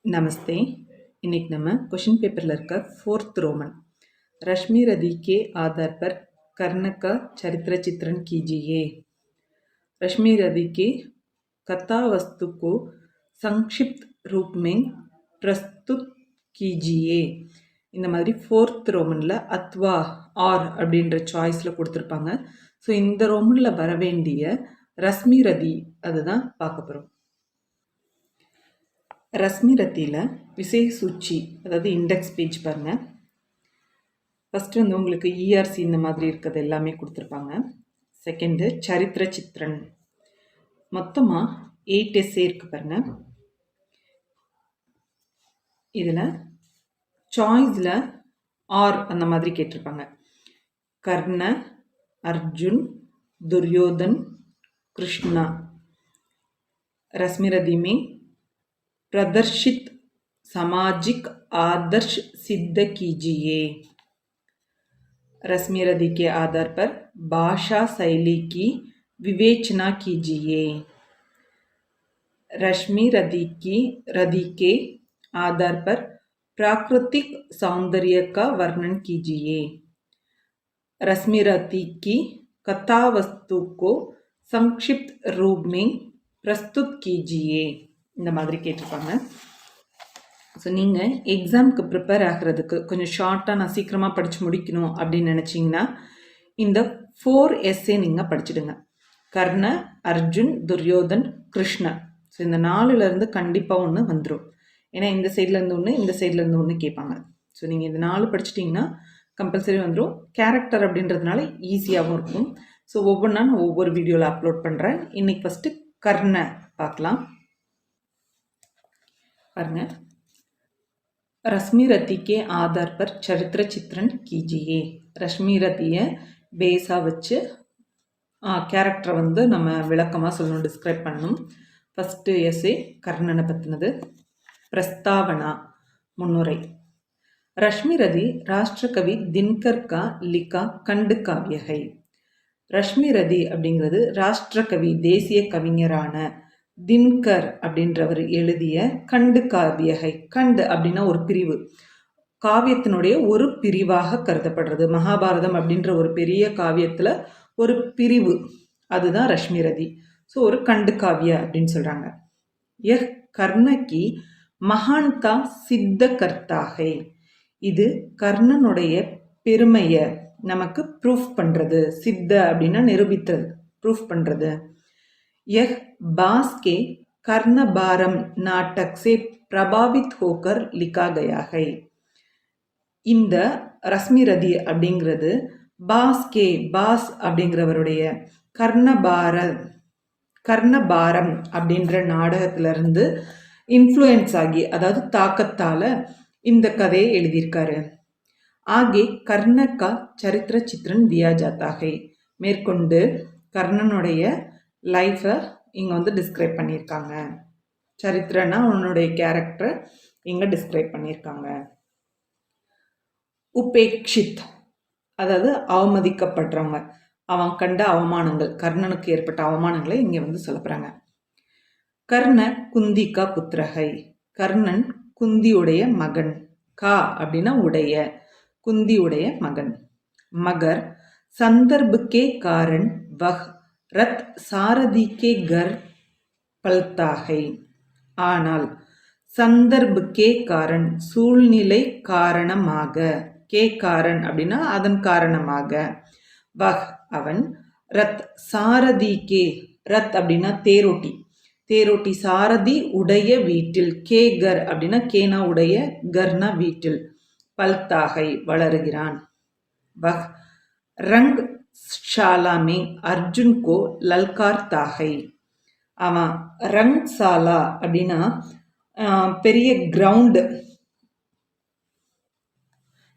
नमस्ते। இன்னைக்கு நம்ம क्वेश्चन पेपरல இருக்க 4th रोमन रश्मि रदी के आधार पर कर्ण का चरित्र चित्रण कीजिए। रश्मि रदी के कथा वस्तु को संक्षिप्त रूप में प्रस्तुत कीजिए। இந்த மாதிரி 4th ரோமன்ல அத்வா ஆர் அப்படின்ற சாய்ஸ்ல கொடுத்துருப்பாங்க. ஸோ இந்த ரோமன்ல வர வேண்டிய ரஸ்மி ரதி அதுதான் பார்க்க போகிறோம். ரஸ்மி ரத்தியில் விசேஷ சூச்சி அதாவது இண்டெக்ஸ் பேஜ் பாருங்கள். ஃபஸ்ட்டு வந்து உங்களுக்கு இஆர்சி இந்த மாதிரி இருக்கிறது எல்லாமே கொடுத்துருப்பாங்க. செகண்டு சரித்திர சித்திரன் மொத்தமாக 8 எஸ்ஸே இருக்குது பாருங்கள். இதில் சாய்ஸில் ஆர் அந்த மாதிரி கேட்டிருப்பாங்க. கர்ண, அர்ஜுன், துரியோதன், கிருஷ்ணா. रश्मि रदी में प्रदर्शित सामाजिक आदर्श सिद्ध कीजिए। रश्मि रदी के आधार पर भाषा शैली की विवेचना कीजिए। रश्मि रदी के आधार पर प्राकृतिक सौंदर्य का वर्णन कीजिए। रश्मि रदी की कथा वस्तु को संक्षिप्त रूप में प्रस्तुत कीजिए இந்த மாதிரி கேட்டிருப்பாங்க. ஸோ நீங்கள் எக்ஸாமுக்கு ப்ரிப்பேர் ஆகிறதுக்கு கொஞ்சம் ஷார்ட்டாக நான் சீக்கிரமாக படித்து முடிக்கணும் அப்படின்னு நினச்சிங்கன்னா இந்த 4 எஸ்ஸே நீங்கள் படிச்சுடுங்க. கர்ண, அர்ஜுன், துரியோதன், கிருஷ்ண. ஸோ இந்த 4லேருந்து கண்டிப்பாக ஒன்று வந்துடும். ஏன்னா இந்த சைட்லேருந்து ஒன்று, இந்த சைட்லேருந்து ஒன்று கேட்பாங்க. ஸோ நீங்கள் இந்த 4 படிச்சிட்டிங்கன்னா கம்பல்சரி வந்துடும். கேரக்டர் அப்படின்றதுனால ஈஸியாகவும் இருக்கும். ஸோ ஒவ்வொன்றா நான் ஒவ்வொரு வீடியோவில் அப்லோட் பண்ணுறேன். இன்றைக்கி ஃபஸ்ட்டு கர்ண பார்க்கலாம். பாருங்க. रश्मि रदी के आधार पर चरित्र चित्रण कीजिए. रश्मि रदिயை பேஸாக வச்சு கேரக்டரை வந்து நம்ம விளக்கமாக சொல்லணும், டிஸ்கிரைப் பண்ணணும். ஃபஸ்ட்டு எஸ்ஸே கர்ணனை பற்றினது. பிரஸ்தாவனா முன்னுரை. रश्मि रदी राष्ट्रकवि दिनकर का लिखा खंड काव्य है. ரஷ்மி ரதி அப்படிங்கிறது ராஷ்டிரகவி தேசிய கவிஞரான தின்கர் அப்படின்றவர் எழுதிய கண்டு காவியகை. கண்டு அப்படின்னா ஒரு பிரிவு, காவியத்தினுடைய ஒரு பிரிவாக கருதப்படுறது. மகாபாரதம் அப்படின்ற ஒரு பெரிய காவியத்தில் ஒரு பிரிவு, அதுதான் ரஷ்மி ரதி. ஸோ ஒரு கண்டு காவிய அப்படின்னு சொல்கிறாங்க. எஹ் கர்ணகி மகான்தா சித்த கர்த்தாகை. இது கர்ணனுடைய பெருமையை நமக்கு ப்ரூஃப் பண்ணுறது. சித்த அப்படின்னா நிரூபித்தது, ப்ரூஃப் பண்ணுறது. यह बास के कर्णबारम नाटक से प्रभावित होकर लिखा गया है. இந்த ரஸ்மி ரதி அப்படிங்கிறது பாஸ் அப்படிங்கிறவருடைய கர்ணபாரம் அப்படின்ற நாடகத்திலிருந்து இன்ஃப்ளூயன்ஸ் ஆகி, அதாவது தாக்கத்தால் இந்த கதையை எழுதியிருக்காரு. ஆகே கர்ண கா சரித்திர சித்திரன் தியா ஜாத்தா ஹை. மேற்கொண்டு கர்ணனுடைய லைஃப்பை இங்கே வந்து டிஸ்கிரைப் பண்ணியிருக்காங்க. சரித்திரனா அவனுடைய கேரக்டரை இங்கே டிஸ்கிரைப் பண்ணியிருக்காங்க. உபேக்ஷித் அதாவது அவமதிக்கப்படுறவங்க, அவன் கண்ட அவமானங்கள், கர்ணனுக்கு ஏற்பட்ட அவமானங்களை இங்கே வந்து சொல்லப்படுறாங்க. கர்ண குந்திகா புத்திரகை. கர்ணன் குந்தியுடைய மகன். கா அப்படின்னா உடைய, குந்தியுடைய மகன். மகர் சந்தர்புக்கே காரன் வஹ் ரத் சாரதி கே கர் பல்தாகை. ஆனால் சந்தர்புக்கே காரன் சூழ்நிலை காரணமாக, கே காரன் அப்படின்னா அதன் காரணமாக, வஹ் அவன், ரத் சாரதி கே, ரத் அப்படின்னா தேரோட்டி, தேரோட்டி சாரதி உடைய வீட்டில், கே கர் அப்படின்னா கேனா உடைய, கர்னா வீட்டில், பல்தாகை வளருகிறான். வஹ் ரங் ஷாலா மே அர்ஜுன் கோ லல்கார்த்தா ஹை. அவன் ரங் சாலா அப்படின்னா பெரிய கிரவுண்டு,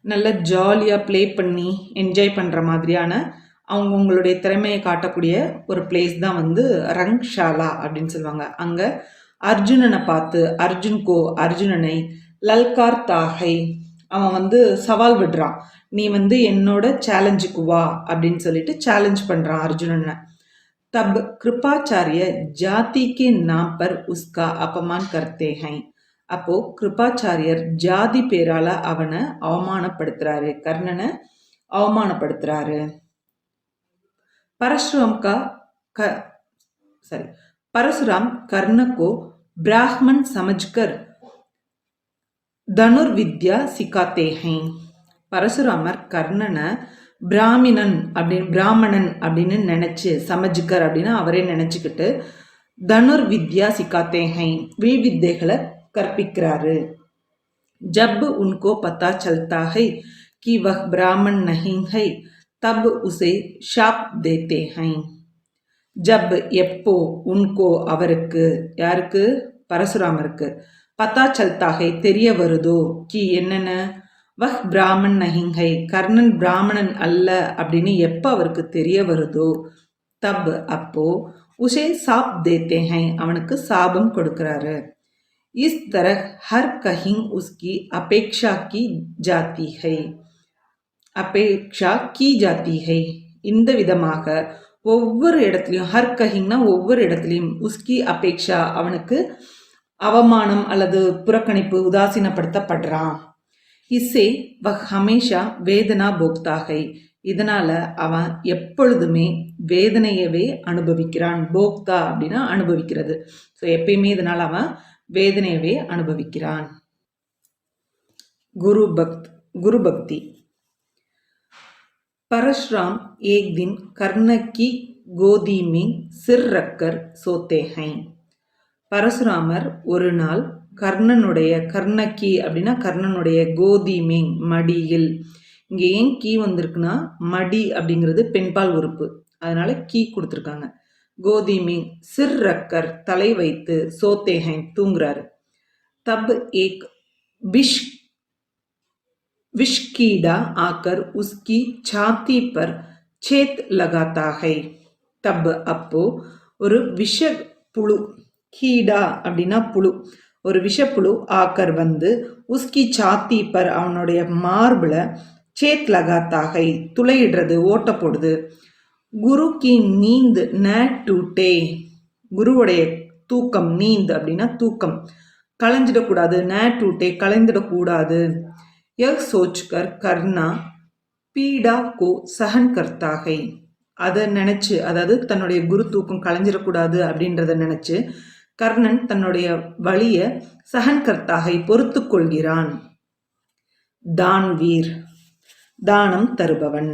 நல்ல ஜாலியாக ப்ளே பண்ணி என்ஜாய் பண்ணுற மாதிரியான அவங்கவுங்களுடைய திறமையை காட்டக்கூடிய ஒரு பிளேஸ் தான் வந்து ரங் ஷாலா அப்படின்னு சொல்லுவாங்க. அங்கே அர்ஜுனனை பார்த்து, அர்ஜுனனை லல்கார்த்தாகை அவன் வந்து சவால் விடுறான். நீ வந்து என்னோட சேலஞ்சுக்கு வா அப்படின்னு சொல்லிட்டு சேலஞ்ச் பண்ணுறான் அர்ஜுனனை. तब कृपाचार्य जाति के नाम पर उसका अपमान करते हैं. அப்போ கிருபாச்சாரியர் ஜாதி பேரால அவனை அவமானப்படுத்துறாரு, கர்ணனை அவமானப்படுத்துறாரு. परशुराम का परशुराम कर्ण को ब्राह्मण समझकर धनुर्विद्या सिखाते हैं. பரசுராமர் கர்ணனை பிராமணன் அப்படின்னு நினைச்சு, சமஜ்கர் அப்படின்னு அவரே நினைச்சுக்கிட்டு தனுர்வித்யா சிக்காத்தே ஹை, வில்வித்தைகளை கற்பிக்கிறாரு. जब उनको पता चलता है कि वह ब्राह्मण नहीं है तब उसे शाप देते हैं. जब எப்போ उनको அவருக்கு, யாருக்கு, பரசுராமருக்கு, பத்தா சல்தாகை தெரிய வருதோ, கி என்னென்ன, வஹ் பிராமன் நஹிங்கை கர்ணன் பிராமணன் அல்ல அப்படின்னு எப்போ அவருக்கு தெரிய வருதோ, தப் அப்போ, உசே சாப் தேத்தே ஹை அவனுக்கு சாபம் கொடுக்கிறாரு. Is தரஹ் her கஹிங் உஸ்கி Apeksha Ki ஜாத்தி high, Apeksha Ki ஜாத்தி high, இந்த விதமாக ஒவ்வொரு இடத்துலையும், ஹர் கஹிங்னா ஒவ்வொரு இடத்துலையும், உஸ்கி அபேக்ஷா அவனுக்கு அவமானம் அல்லது புறக்கணிப்பு, உதாசீனப்படுத்தப்படுறான். இசே வஹ் ஹமேஷா வேதனா போக்தாகை, இதனால அவன் எப்பொழுதுமே வேதனையவே அனுபவிக்கிறான். போக்தா அப்படின்னா அனுபவிக்கிறது. ஸோ எப்பயுமே இதனால அவன் வேதனையவே அனுபவிக்கிறான். குரு பக்தி. परशुराम एक दिन कर्ण की गोदी में सिर रखकर सोते हैं. பரசுராமர் ஒரு நாள் கர்ணனுடைய, கர்ணக்கி அப்படின்னா கர்ணனுடைய கோதி மீன் மடியில், இங்கே ஏன் கீ வந்திருக்குன்னா மடி அப்படிங்கிறது பெண்பால் உறுப்பு, அதனால கீ கொடுத்துருக்காங்க. கோதி மீன் சிர் ரக்கர் தலை வைத்து, சோத்தேஹை தூங்குறாரு. தப் ஏக் विष कीड़ा आकर उसकी छाती पर छेद लगाता है. तब அப்போ ஒரு விஷ புழு, கீடா அப்படின்னா புழு, ஒரு விஷப்புழு ஆக்கர் வந்து, உஸ்கி சாத்தி பர் அவனுடைய மார்பிள, சேத் லகாத்தாகை துளையிடுறது, ஓட்ட போடுது. குரு கி நீந்த் ந டூட்டே, குருவுடைய தூக்கம், நீந்த் அப்படின்னா தூக்கம், களைஞ்சிடக்கூடாது, ந டூட்டே களைந்திடக்கூடாது. यह सोचकर கர்ணா பீடா கோ சஹன் கர்த்தாகை, அதை நினைச்சு, அதாவது தன்னுடைய குரு தூக்கம் களைஞ்சிடக்கூடாது அப்படின்றத நினைச்சு கர்ணன் தன்னுடைய வலிய சஹன் கர்த்தாகை பொறுத்து கொள்கிறான். தான் வீர் தானம் தருபவன்.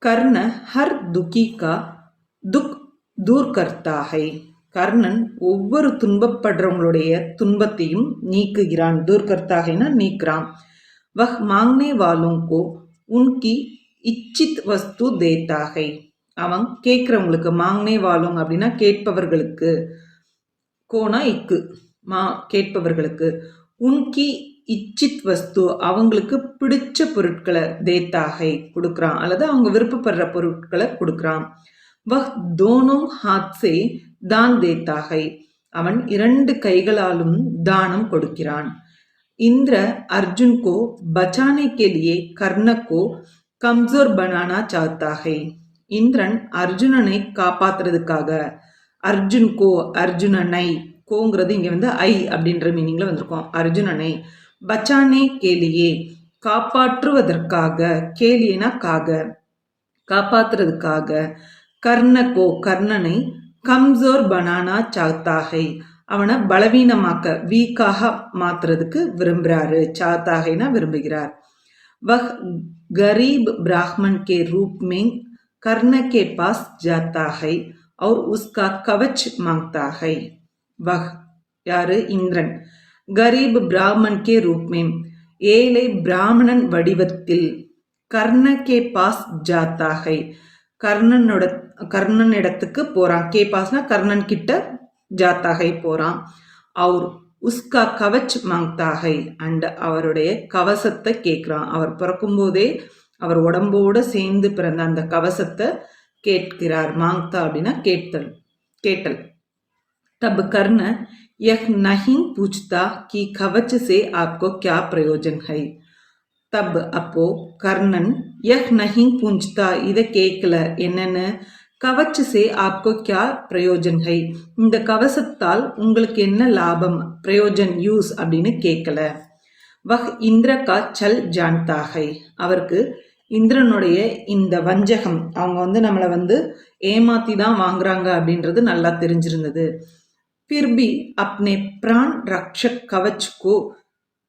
கர்ண ஹர் துக்கி கா துக் தூர் கர்த்தாகை, கர்ணன் ஒவ்வொரு துன்பப்படுறவங்களுடைய துன்பத்தையும் நீக்குகிறான். தூர்கர்த்தாகைனா நீக்கிறான். வஹ் மாங்னே வாலோங்கோ உன்கி இச்சித் வஸ்து தேத்தாகை, அவன் கேட்கிறவங்களுக்கு, மாங்னே வாலோங் அப்படின்னா கேட்பவர்களுக்கு, கோனா இக்கு மா கேட்பவர்களுக்கு, உன்கி இச்சித் வஸ்து அவங்களுக்கு பிடிச்ச பொருட்களை தேத்தாகை கொடுக்குறான், அல்லது அவங்க விருப்பப்படுற பொருட்களை கொடுக்குறான். வஹ் தோனோ ஹாத் சே தான் தேத்தாகை, அவன் இரண்டு கைகளாலும் தானம் கொடுக்கிறான். இந்திர அர்ஜுன் கோ பச்சானே கே லியே கர்ண கோ கம்சோர் பனானா சாத்தாகை, இந்திரன் அர்ஜுனனை காப்பாத்துறதுக்காக, அர்ஜுன் கோ அர்ஜுனனை, கோங்கிறது இங்க வந்து ஐ அப்படின்ற மீனிங்ல வந்திருக்கும், அர்ஜுனனை, பச்சானே கேலியே காப்பாற்றுவதற்காக, கேலியனா காக காப்பாத்துறதுக்காக, கர்ணகோ கர்ணனை, கம்சோர் பனானா சாத்தாகை அவனை பலவீனமாக்க, வீக்காக மாத்துறதுக்கு விரும்புறாரு. சாத்தாகைனா விரும்புகிறார். வஹ் கரீப் பிராஹ்மன் கே ரூப் में கர்ண கே பாஸ் जाता है और उसका कवच मांगता है. வஹ் யாரு, இந்திரன், கரீப் பிராமன் கே ரூப் में ஏழை பிராமணன் வடிவத்தில், கர்ண கே பாஸ் ஜாத்தா ஹை கர்ணனிடத்துக்கு போறான். கே பாஸ்னா கர்ணன் கிட்ட, ஜாத்தாகை போறான். அவர் உஸ்கா கவச் மாங்தாகை அண்ட் அவருடைய கவசத்தை கேட்கிறான். அவர் பிறக்கும் போதே அவர் உடம்போட சேர்ந்து பிறந்த அந்த கவசத்தை கேட்கிறார். மாங்தா அப்படின்னா கேட்டல். தப் கர்ண யஹ் நஹிங் பூச்தா கி கவச் சே ஆப்கோ கியா பிரயோஜன் ஹை. தப் அப்போ கர்ணன் யஹ் நஹிங் பூஞ்ச்தா இதை கேட்கல, என்னன்னு, கவச் சே ஆப்கோ கியா பிரயோஜன் ஹை, இந்த கவசத்தால் உங்களுக்கு என்ன லாபம், பிரயோஜன் யூஸ் அப்படின்னு கேட்கல. வஹ் இந்திர கா சல் ஜான்தா ஹை, அவருக்கு இந்திரனுடைய இந்த வஞ்சகம், அவங்க நம்மளை ஏமாத்தி தான் வாங்குறாங்க அப்படின்றது நல்லா தெரிஞ்சிருந்தது. பிர்பி அப்னே பிரான் ரக்ஷக் கவச் கோ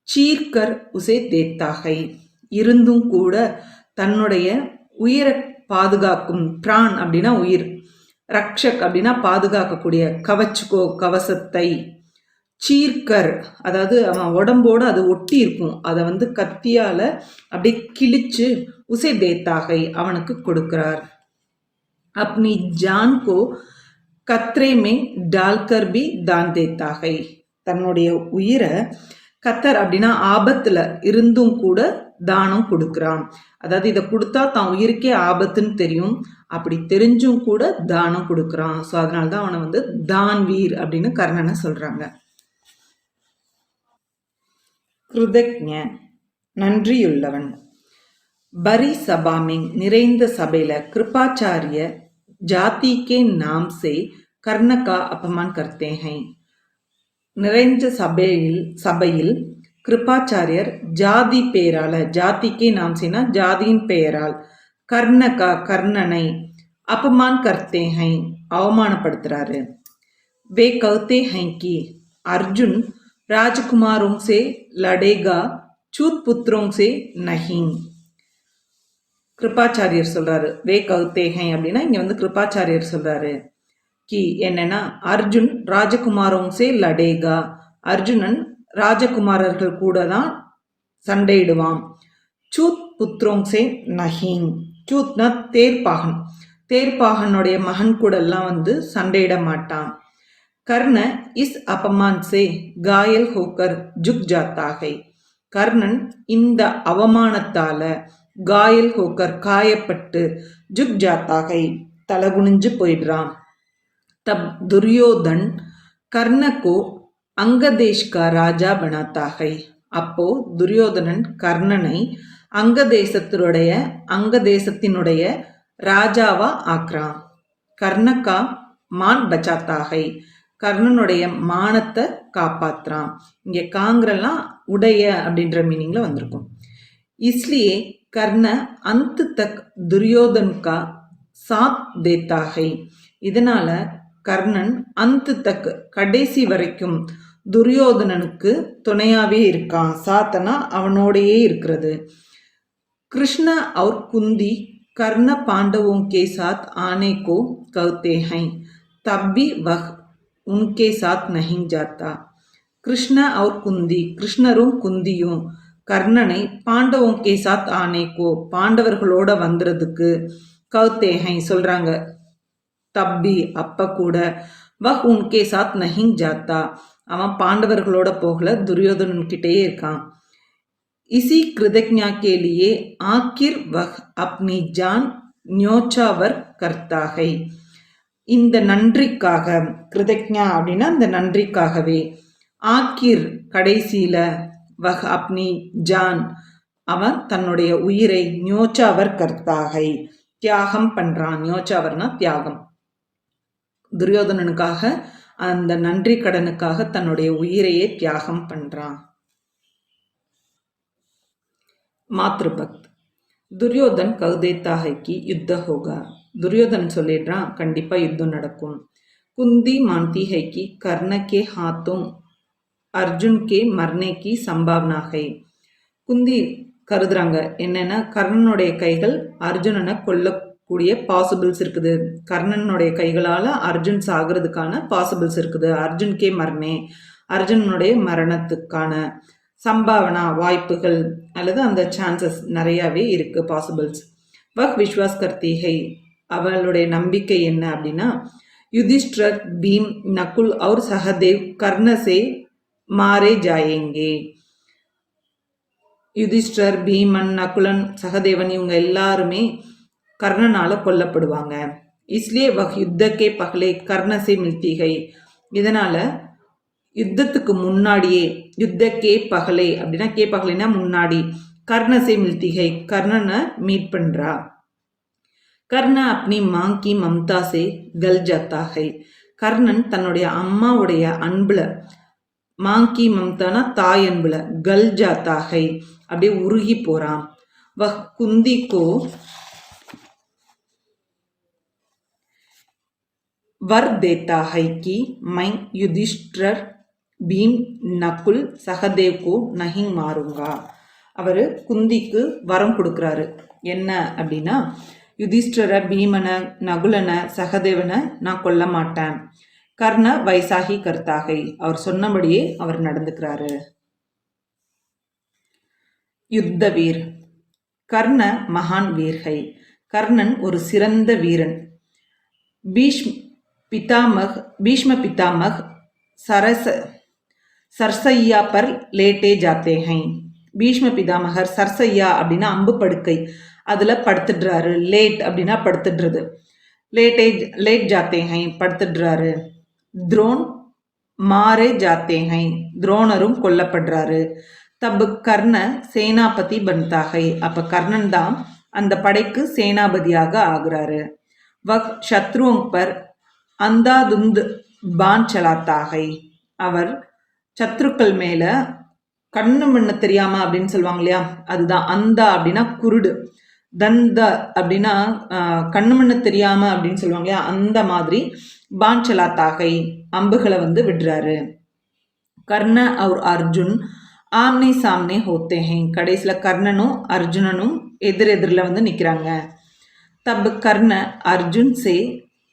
சீர்கர் உசே தேத்தா ஹை, இருந்தும் கூட தன்னுடைய உயிரை பாதுகாக்கும், பிரான் அப்படின்னா உயிர், ரக்ஷக் அப்படின்னா பாதுகாக்கக்கூடிய, கவச்சுக்கோ கவசத்தை, சீர்கர் அதாவது அவன் உடம்போடு அது ஒட்டி இருக்கும், அதை கத்தியால அப்படியே கிழிச்சு உசே தேத்தாகை அவனுக்கு கொடுக்கிறார். அப்னி ஜான் கோ கத்ரே மே டால்கர் பி தான் தேத்தாகை, தன்னுடைய உயிரை கத்தர் அப்படின்னா ஆபத்துல இருந்தும் கூட தானம் கொடுக்குறான். அதாவது இதை கொடுத்தா தான் உயிருக்கே ஆபத்துன்னு தெரியும், அப்படி தெரிஞ்சும் கூட தானம் கொடுக்குறான். ஸோ அதனால்தான் அவனை தான் வீர் அப்படின்னு கர்ணனை சொல்றாங்க. கிருதஜ்ஞ நன்றியுள்ளவன். பரி சபாமிங் நிறைந்த சபையில கிருபாச்சாரிய ஜாதி கே நாம் சே கர்ண கா அபமான் கர்த்தே ஹை, நிறைந்த சபையில் கிருபாச்சாரியர் ஜாதி பெயரால, ஜாதிக்கே நாம் சேனா ஜாதியின் பெயரால், கர்ணகா கர்ணனை, அபமான் கர்த்தே ஹை அவமானப்படுத்துறாரு. வே கௌத்தே ஹை கி அர்ஜுன் ராஜகுமாரோங் சே லடேகா சூத் புத்ரோங் சே நஹிங், கிருபாச்சாரியர் சொல்றாரு. வே கௌத்தே ஹை அப்படின்னா இங்க கிருபாச்சாரியர் சொல்றாரு கி என்னன்னா, அர்ஜுன் ராஜகுமாரோங் சே லடேகா, அர்ஜுனன் ராஜகுமாரர்கள் கூட தான் சண்டையிடுவான். சூத் புத்ரோங் சே நஹீங், சூத்னா தேர்ப்பாகன், தேர்ப்பாகனுடைய மகன் கூட எல்லாம் சண்டையிட மாட்டான். கர்ண இஸ் அபமான் சே காயல் ஹோக்கர் ஜுக் ஜாத்தாகை, கர்ணன் இந்த அவமானத்தால காயல் ஹோக்கர் காயப்பட்டு, ஜுக் ஜாத்தாகை தலகுனிஞ்சு போயிடுறான். तब दुर्योधन कर्ण को अंगदेश का राजा बनाता है, அப்போ துரியோதனன் கர்ணனை அங்கதேசத்தினுடைய ராஜாவா ஆக்குறான். கர்ணக்கா மான் பச்சாத்தாகை, கர்ணனுடைய மானத்தை காப்பாத்துறான். இங்க காங்கிரெல்லாம் உடைய அப்படின்ற மீனிங்ல வந்திருக்கும். इसलिए கர்ண अंत तक दुर्योधन का साथ देता है, இதனால கர்ணன் அந்த தக் கடைசி வரைக்கும் துரியோதனனுக்கு துணையாவே இருக்கான். சாத்தனா அவனோடையே இருக்கிறது. कृष्ण और कुंती कर्ण पांडवों के साथ आने को कहते हैं, तब भी वह उनके साथ नहीं जाता. कृष्ण और कुंती, கிருஷ்ணரும் குந்தியும் கர்ணனை பாண்டவோं के साथ आने को, பாண்டவர்களோட வந்துறதுக்கு, कहते हैं சொல்றாங்க. தப்பி அப்ப கூட, வஹ் உன்கே சாத் நஹிங் ஜாத்தா, அவன் பாண்டவர்களோட போகல, துரியோதனன் கிட்டேயே இருக்கான். इसी कृतज्ञा के लिए आखिर वह अपनी जान न्योछावर करता है, இந்த நன்றிக்காக, கிருதஜ்ஞா அப்படின்னா இந்த நன்றிக்காகவே, ஆக்கிர் கடைசியில, வஹ் அப்னி ஜான் அவன் தன்னுடைய உயிரை, न्योछावर கர்த்தாகை தியாகம் பண்றான். न्योछावरனா தியாகம். துரியோதனனுக்காக, அந்த நன்றி கடனுக்காக தன்னுடைய உயிரையே தியாகம் பண்றான். மாத்ருபக்த். துரியோதன் கௌதேத்தா ஹை கி யுத்த ஹோகா, துரியோதன் சொல்லிடுறான் கண்டிப்பா யுத்தம் நடக்கும். குந்தி மான்தி ஹை கி கர்ண கே ஹாத்தோம் அர்ஜுன் கே மர்னே கி சம்பாவனா ஹை, குந்தி கருதுறாங்க என்னன்னா, கர்ணனுடைய கைகள் அர்ஜுனனை கொல்லக்கூடிய பாசிபிள்ஸ் இருக்குது, கர்ணனுடைய கைகளால அர்ஜுன் சாகிறதுக்கான பாசிபிள்ஸ் இருக்குது. அர்ஜுன் கே மர்னே, அர்ஜுனனுடைய மரணத்துக்கான சம்பாவனா வாய்ப்புகள் அல்லது அந்த சான்சஸ் நிறையாவே இருக்கு, பாசிபிள்ஸ். வஹ் விஸ்வாஸ் கர்த்தி ஹை, அவளுடைய நம்பிக்கை என்ன அப்படின்னா, யுதிஷ்டர் பீம் நகுல் और சஹதேவ் கர்ண சே மாரே ஜாயேங்கே, யுதிஷ்டர் பீமன் நகுலன் சகதேவன் இவங்க எல்லாருமே கர்ணனால கொல்லப்படுவாங்க. இஸ்லியே வஹ் யுத்தக்கே பகலே கர்ண சே மில்தி ஹை, இதனால யுத்தத்துக்கு முன்னாடியே, யுத்தக்கே பகலே அப்படின்னா கே பகலேனா முன்னாடி, கர்ணசே மில்திகை கர்ணனை மீட் பண்றா. கர்ண அப்னி மாங் கி மம்தா சே கல் ஜாத்தா ஹை. கர்ணன் தன்னுடைய அம்மாவுடைய அன்புல, மாங்கி மம்தானா தாய் அன்புல, கல் ஜாத்தா ஹை அப்படியே உருகி போறான். வஹ் குந்தி கோ வர் தேத்தா high Ki my Yudhishthira beam Nakul சகதேவ் கோ நஹிங் மாறுங்கா. அவர் குந்திக்கு வரம் கொடுக்குறாரு. என்ன அப்படின்னா, யுதிஷ்டரை, பீமனை, நகுலனை, சகதேவனை நான் கொல்ல மாட்டேன். கர்ண வைசாகி கர்த்தாகை, அவர் சொன்னபடியே அவர் நடந்துக்கிறாரு. யுத்த வீர். கர்ண மகான் வீர்கை. கர்ணன் ஒரு சிறந்த வீரன். பீஷ்ம பிதாமக் சர்சையா பர் லேட்டே ஜாத்தே ஹை. பீஷ்ம பிதாமகர் சர்சையா அப்படின்னா அம்பு படுக்கை, அதுல படுத்துடுறாரு. லேட் அப்படின்னா படுத்துடுறது. லேட் ஜாத்தே ஹை படுத்துடுறாரு. துரோன் மாரே ஜாத்தே ஹை, துரோணரும் கொல்லப்படுறாரு. தப் கர்ண சேனாபதி பன்தாகை, அப்ப கர்ணன் தான் அந்த படைக்கு சேனாபதியாக ஆகுறாரு. வக் சத்ருவோங் பர் அந்தாதுந்து பான் சலாத்தாகை, அவர் சத்ருக்கள் மேல கண்ணு மண்ணு தெரியாம அப்படின்னு சொல்லுவாங்க இல்லையா, அதுதான். அந்தா அப்படின்னா குருடு, தந்த அப்படின்னா கண்ணு மண்ணு தெரியாம அப்படின்னு சொல்லுவாங்க இல்லையா, அந்த மாதிரி பான்சலாத்தாகை அம்புகளை வந்து விடுறாரு. கர்ண அவர் அர்ஜுன் ஆம்னே சாம்னே ஹோத்தே ஹே, கடைசியில கர்ணனும் அர்ஜுனனும் எதிரில் வந்து நிக்கிறாங்க. தப் கர்ண அர்ஜுன் சே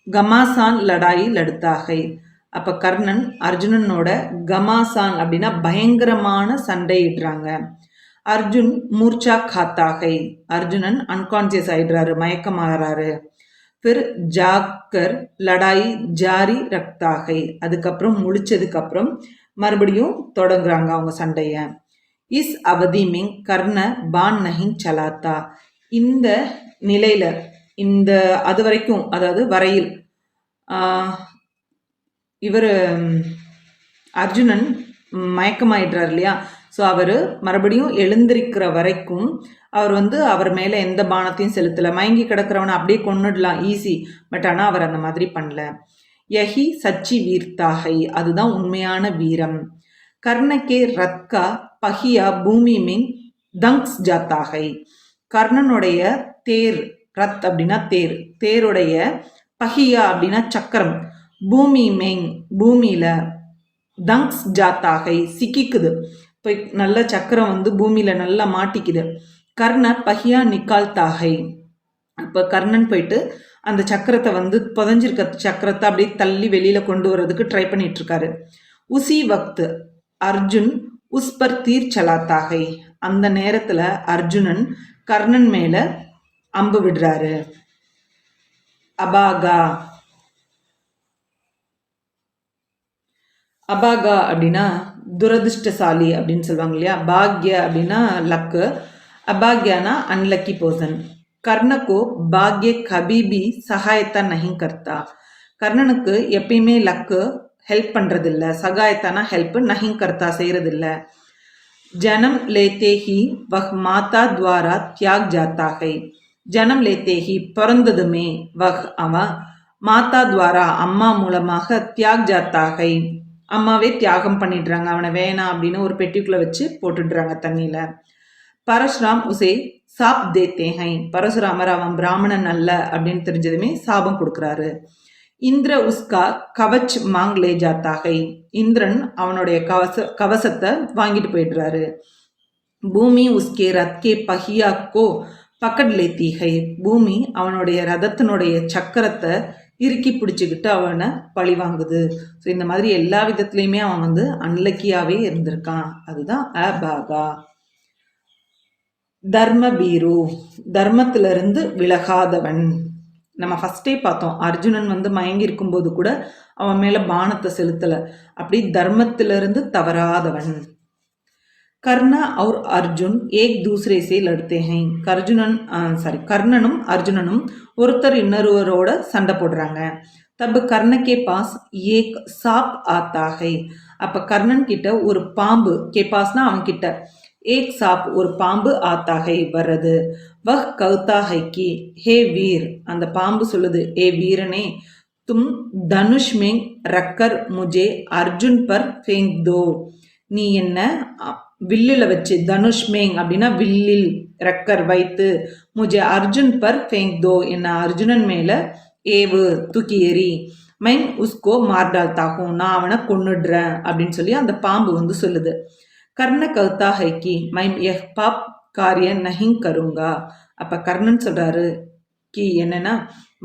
கமாசான் லடாயி லடுத்தாகை, அப்ப கர்ணன் அர்ஜுனனோட கமாசான் அப்படின்னா பயங்கரமான சண்டையிடுறாங்க. அர்ஜுன் மூர்ச்சா காத்தாகை, அர்ஜுனன் அன்கான்சியஸ் ஆயிடுறாரு, மயக்கமாகறாரு. பிற ஜாக்கர் லடாயி ஜாரி ரக்தாகை, அதுக்கப்புறம் முழிச்சதுக்கு அப்புறம் மறுபடியும் தொடங்குறாங்க அவங்க சண்டைய. இஸ் அவதி மிங் கர்ண பான் நஹிங் சலாத்தா, இந்த நிலையில, இந்த அது வரைக்கும், அதாவது வரையில் இவர் அர்ஜுனன் மயக்கமாயிடுறார் இல்லையா, ஸோ அவர் மறுபடியும் எழுந்திருக்கிற வரைக்கும் அவர் வந்து அவர் மேலே எந்த பானத்தையும் செலுத்தலை. மயங்கி கிடக்கிறவனை அப்படியே கொன்னுடலாம், ஈஸி. பட் ஆனால் அவர் அந்த மாதிரி பண்ணல. யஹி சச்சி வீர்த்தாகை, அதுதான் உண்மையான வீரம். கர்ணக்கே ரத்கா பஹியா பூமி மின் தங்ஸ் ஜாத்தாகை, கர்ணனுடைய தேர், ரத் அப்படின்னா தேர், தேருடைய பஹியா அப்படின்னா சக்கரம், பூமி மெயின் பூமியில, தங்ஸ் ஜாத்தாகை சிக்கிக்குது. இப்போ நல்ல சக்கரம் வந்து பூமியில நல்லா மாட்டிக்குது. கர்ண பஹியா நிக்கால் தாகை, அப்போ கர்ணன் போயிட்டு அந்த சக்கரத்தை வந்து புதஞ்சிருக்க சக்கரத்தை அப்படியே தள்ளி வெளியில கொண்டு வர்றதுக்கு ட்ரை பண்ணிட்டு இருக்காரு. உசி வக்து அர்ஜுன் உஸ்பர் தீர் சலாத்தாகை, அந்த நேரத்துல அர்ஜுனன் கர்ணன் மேல அம்பு விடுறாரு. அபாகா. அபாகா அப்படின்னா துரதிருஷ்டசாலி அப்படின்னு சொல்லுவாங்க இல்லையா. பாக்ய அப்படின்னா லக்கு, அபாக்யானா அன்லக்கி பர்சன். கர்ணக்கோ பாக்ய கபிபி சகாயத்தா நஹிங் கர்த்தா, கர்ணனுக்கு எப்பயுமே லக்கு ஹெல்ப் பண்றதில்ல, சகாயத்தானா ஹெல்ப், நஹிங் கர்த்தா செய்யறதில்ல. ஜனம் லேத்தேஹி வஹ் மாதா துவாரா தியாக் ஜாத்தாகை, ஜனம் லேத்தேஹி பிறந்ததுமே, வஹ் அவன், மாதா துவாரா அம்மா மூலமாக, தியாக் ஜாத்தாகை அம்மாவே தியாகம் பண்ணிடுறாங்க, அவனை வேணாம் அப்படின்னு ஒரு பெட்டிக்குள்ள வச்சு போட்டுடுறாங்க தண்ணியில. பரசுராம் உசே சாப் தேத்தேஹை, பரசுராமர் அவன் பிராமணன் அல்ல அப்படின்னு தெரிஞ்சதுமே சாபம் கொடுக்குறாரு. இந்திர உஸ்கா கவச் மாங் லே ஜாத்தாகை, இந்திரன் அவனுடைய கவசத்தை வாங்கிட்டு போயிடுறாரு. பூமி உஸ்கே ரத்கே பஹியாக்கோ பக்கட் லேத்தீகை, பூமி அவனுடைய ரதத்தினுடைய சக்கரத்தை இறுக்கி பிடிச்சிக்கிட்டு அவனை பழி வாங்குது. ஸோ இந்த மாதிரி எல்லா விதத்துலையுமே அவன் வந்து அன்லக்கியாவே இருந்திருக்கான். அதுதான் அபாகா. தர்ம பீரு, தர்மத்திலிருந்து விலகாதவன். நம்ம ஃபர்ஸ்டே பார்த்தோம், அர்ஜுனன் வந்து மயங்கி இருக்கும்போது கூட அவன் மேல பானத்தை செலுத்தலை. அப்படி தர்மத்திலிருந்து தவறாதவன். கர்ணா और அர்ஜுன் ஏக் தூசரே சே லடுத்தே ஹை, கர்ணனும் அர்ஜுனனும் ஒருத்தர் இன்னொருவரோட சண்டை போடுறாங்க. தப் கர்ணக்கே பாஸ் ஏக் சாப் ஆத்தாகை, அப்ப கர்ணன் கிட்ட ஒரு பாம்பு, கே பாஸ்னா அவன் கிட்ட, ஏக் சாப் ஒரு பாம்பு, ஆத்தாகை வர்றது. वह कहता है कि हे वीर, அந்த பாம்பு சொல்லுது, ஏ வீரனே, தும் தனுஷ் में रखकर मुझे अर्जुन पर फेंक दो. நீ என்ன வில்லுல வச்சு, தனுஷ் மேங் அப்படின்னா வில்லில், ரக்கர் வைத்து, முஜே அர்ஜுன் பர் ஃபேங்க் தோ, என்ன அர்ஜுனன் மேல ஏவு, தூக்கி எறி, மைன் உஸ்கோ மார் டால்தா ஹூம், நான் அவனை கொன்னுடுறேன் அப்படின்னு சொல்லி அந்த பாம்பு வந்து சொல்லுது. கர்ண கௌதா ஹைக்கி மைம் எஹ் பாப் காரிய நஹிங் கருங்கா. அப்ப கர்ணன் சொல்றாரு கி என்னன்னா,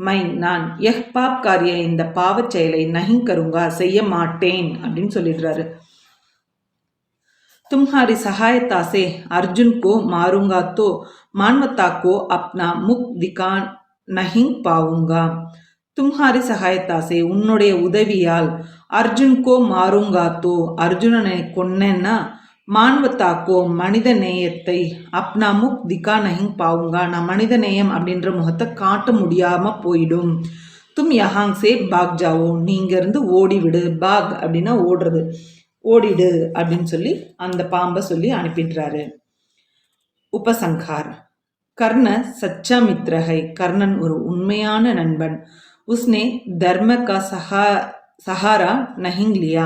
மைன் நான், எஹ் பாப் காரிய இந்த பாவச் செயலை, நஹிங் கருங்கா செய்ய மாட்டேன் அப்படின்னு சொல்லிடுறாரு. तुम्हारी सहायता से अर्जुन को मारूंगा तो मानवता को अपना मुख दिखा नहीं पाऊंगा. तुम्हारी सहायता से உன்னுடைய உதவியால் அர்ஜுன் கோ மாறுங்கா தோ அர்ஜுனனை கொன்னேன்னா மான்வத்தாக்கோ மனித நேயத்தை அப்னா முக் திகா நஹிங் பாவுங்கா நான் மனித நேயம் அப்படின்ற முகத்தை காட்ட முடியாம போயிடும். தும் யஹாங் சே பாக் ஜாவோ நீங்க இருந்து ஓடிவிடு. பாக் அப்படின்னா ஓடுறது, ஓடிடு அப்படின்னு சொல்லி அந்த பாம்பை சொல்லி அனுப்பிடுறாரு. உபசங்கார் கர்ண சச்சா மித்ரஹை கர்ணன் ஒரு உண்மையான நண்பன். உஸ்னே தர்ம கா சஹாரா நஹிங் லியா,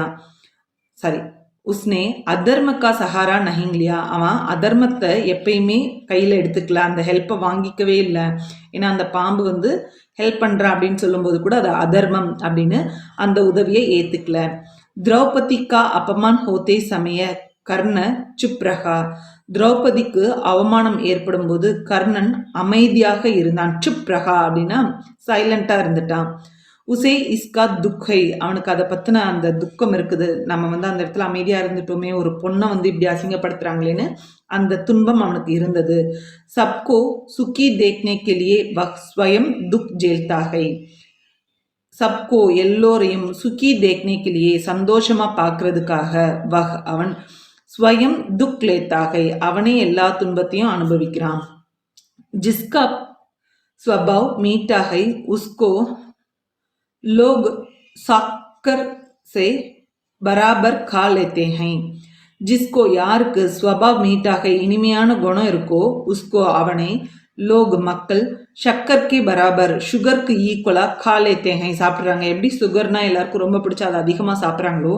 சாரி, உஸ்னே அதர்ம கா சஹாரா நஹிங் லியா, அவன் அதர்மத்தை எப்பயுமே கையில் எடுத்துக்கல, அந்த ஹெல்ப்பை வாங்கிக்கவே இல்லை. ஏன்னா அந்த பாம்பு வந்து ஹெல்ப் பண்ணுறான் அப்படின்னு சொல்லும்போது கூட அது அதர்மம் அப்படின்னு அந்த உதவியை ஏற்றுக்கல. திரௌபதி கா அபமான் ஹோத்தே சமய கர்ண சுப்ரகா, திரௌபதிக்கு அவமானம் ஏற்படும் போது கர்ணன் அமைதியாக இருந்தான். சுப்ரகா அப்படின்னா சைலண்டா இருந்துட்டான். உசே இஸ்கா துக்கை, அவனுக்கு அதை பத்தின அந்த துக்கம் இருக்குது, நம்ம வந்து அந்த இடத்துல அமைதியா இருந்துட்டோமே, ஒரு பொண்ணை வந்து இப்படி அசிங்கப்படுத்துறாங்களேன்னு அந்த துன்பம் அவனுக்கு இருந்தது. சப்கோ சுக்கி தேக்னே கே லியே வஹ் ஸ்வயம் துக் ஜேல்தா ஹை, சப்கோ எல்லோரையும், சுக்கி தேக்னேக்கிலேயே சந்தோஷமா பார்க்கறதுக்காக, வஹ் அவன், ஸ்வயம் துக் லேத்தாகை அவனே எல்லா துன்பத்தையும் அனுபவிக்கிறான். ஜிஸ்கா ஸ்வபாவ் மீட்டாகை உஸ்கோ லோக் சாக்கர் சே பராபர் கா லேத்தே ஹை, ஜிஸ்கோ யாருக்கு ஸ்வபாவ் மீட்டாகை இனிமையான குணம் இருக்கோ, உஸ்கோ அவனை, லோக் மக்கள், ஷக்கர்கே பராபர் சுகருக்கு ஈக்குவலாக காலே தேங்காய் சாப்பிட்றாங்க. எப்படி சுகர்னா எல்லாருக்கும் ரொம்ப பிடிச்சா அதை அதிகமாக சாப்பிட்றாங்களோ,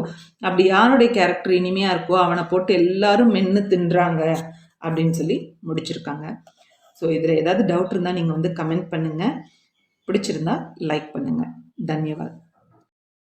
அப்படி யாருடைய கேரக்டர் இனிமையாக இருக்கோ அவனை போட்டு எல்லாரும் மென்று தின்றாங்க அப்படின்னு சொல்லி முடிச்சிருக்காங்க. ஸோ இதில் ஏதாவது டவுட் இருந்தால் நீங்கள் வந்து கமெண்ட் பண்ணுங்கள். பிடிச்சிருந்தா லைக் பண்ணுங்கள். தன்யவாத்.